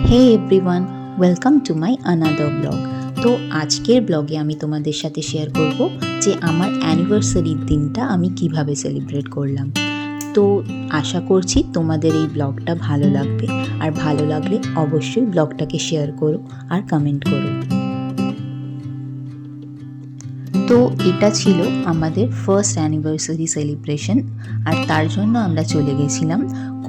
Hey everyone, welcome to my another blog. তো আজকের ব্লগে আমি তোমাদের সাথে শেয়ার করব যে আমার অ্যানিভার্সারির দিনটা আমি কিভাবে সেলিব্রেট করলাম। তো আশা করছি তোমাদের এই ব্লগটা ভালো লাগবে, আর ভালো লাগলে অবশ্যই ব্লগটাকে শেয়ার করো আর কমেন্ট করো। তো এটা ছিল আমাদের ফার্স্ট অ্যানিভার্সারি সেলিব্রেশন, আর তার জন্য আমরা চলে গেছিলাম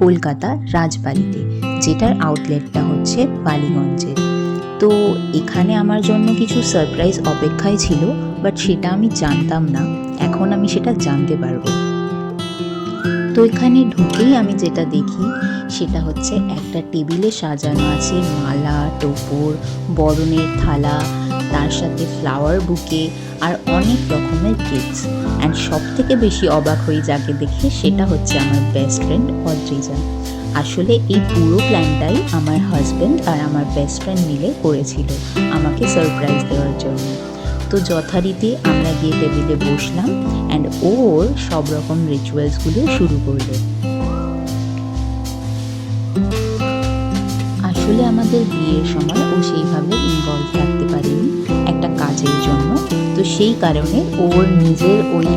কলকাতা রাজবাড়িতে, যেটার আউটলেটটা হচ্ছে বালিগঞ্জে। তো এখানে আমার জন্য কিছু সারপ্রাইজ অপেক্ষায় ছিল, বাট সেটা আমি জানতাম না, এখন আমি সেটা জানতে পারবো। তো এখানে ঢুকেই আমি যেটা দেখি সেটা হচ্ছে একটা টেবিলে সাজানো আছে মালা, টোপর, বরণের থালা, তার সাথে ফ্লাওয়ার বুকে আর অনেক রকমের গিফটস। অ্যান্ড সব থেকে বেশি অবাক হয়ে যাকে দেখে সেটা হচ্ছে আমার বেস্ট ফ্রেন্ড অদ্রিজা। আসলে এই পুরো প্ল্যানটাই আমার হাজব্যান্ড আর আমার বেস্ট ফ্রেন্ড মিলে করেছিল আমাকে সারপ্রাইজ দেওয়ার জন্য। তো যথারীতি আমরা গিয়ে টেবিলে বসলাম অ্যান্ড ওর সব রকম রিচুয়ালসগুলো শুরু করলো। আসলে আমাদের বিয়ের সময় ও সেইভাবে ইনভলভ থাকতে পারেনি একটা কাজের জন্য, তো সেই কারণে ওর নিজের ওই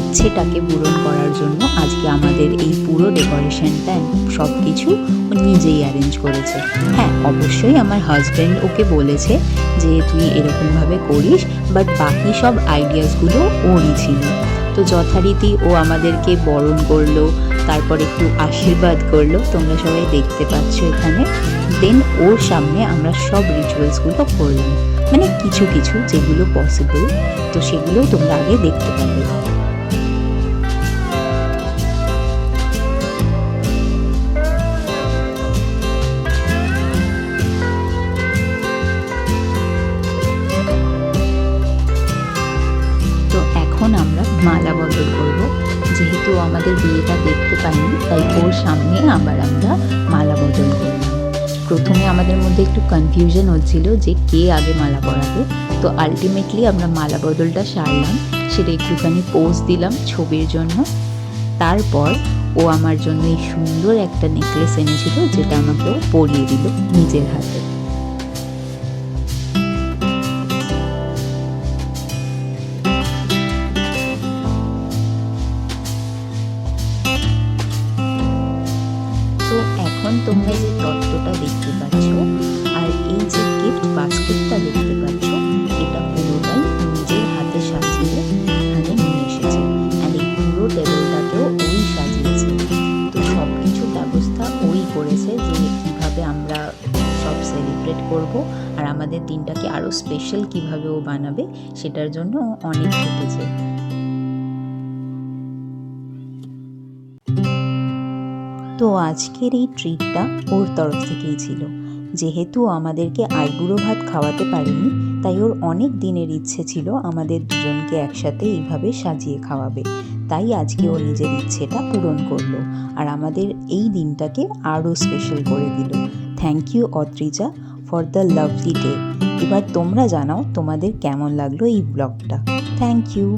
ইচ্ছেটাকে পূরণ করার জন্য আজকে আমাদের এই পুরো ডেকোরেশনটা সব কিছু ও নিজেই অ্যারেঞ্জ করেছে। হ্যাঁ, অবশ্যই আমার হাজব্যান্ড ওকে বলেছে যে তুই এরকমভাবে করিস, বাট বাকি সব আইডিয়াসগুলো ওরই ছিল। তো যথারীতি ও আমাদেরকে বরণ করলো, তারপর একটু আশীর্বাদ করলো, তোমরা সবাই দেখতে পাচ্ছ এখানে। দেন ওর সামনে আমরা সব রিচুয়ালসগুলো করলাম, মানে কিছু কিছু যেগুলো পসিবল, তো সেগুলো তোমরা আগে দেখতে পাবে। তো এখন আমরা মালা বদল করব, যেহেতু আমাদের বিয়েটা দেখতে পাইনি তাই ওর সামনে আবার আমরা মালা বদল করলাম। প্রথমে আমাদের মধ্যে একটু কনফিউশন হচ্ছিল যে কে আগে মালা পরাবে, তো আলটিমেটলি আমরা মালা বদলটা সারলাম, সেটা একটুখানি পোজ দিলাম ছবির জন্য। তারপর ও আমার জন্য এই সুন্দর একটা নেকলেস এনেছিল, যেটা আমাকে ও পরিয়ে দিল নিজের হাতে। তো এখন তোমরা যে তত্ত্বটা দেখতে পাচ্ছ আর এই যে গিফট বাস্কেটটা দেখতে পাচ্ছ, এটা পুরোটাই নিজের হাতে সাজিয়ে এখানে নিয়ে এসেছে। আর এই পুরো টেবিলটাকেও ওই সাজিয়েছে। তো সব কিছু ব্যবস্থা ওই করেছে যে কীভাবে আমরা সব সেলিব্রেট করব, আর আমাদের দিনটাকে আরও স্পেশাল কীভাবে ও বানাবে সেটার জন্য অনেক ভেবেছে। তো আজকের এই ট্রিটটা ওর তরফ থেকেই ছিল। যেহেতু আমাদেরকে আইবুড়ো ভাত খাওয়াতে পারেনি, তাই ওর অনেক দিনের ইচ্ছে ছিল আমাদের দুজনকে একসাথে এইভাবে সাজিয়ে খাওয়াবে। তাই আজকে ও নিজের ইচ্ছেটা পূরণ করলো আর আমাদের এই দিনটাকে আরও স্পেশাল করে দিল। Thank you Adrija for the lovely day. এবার তোমরা জানাও তোমাদের কেমন লাগলো এই ব্লগটা। Thank you.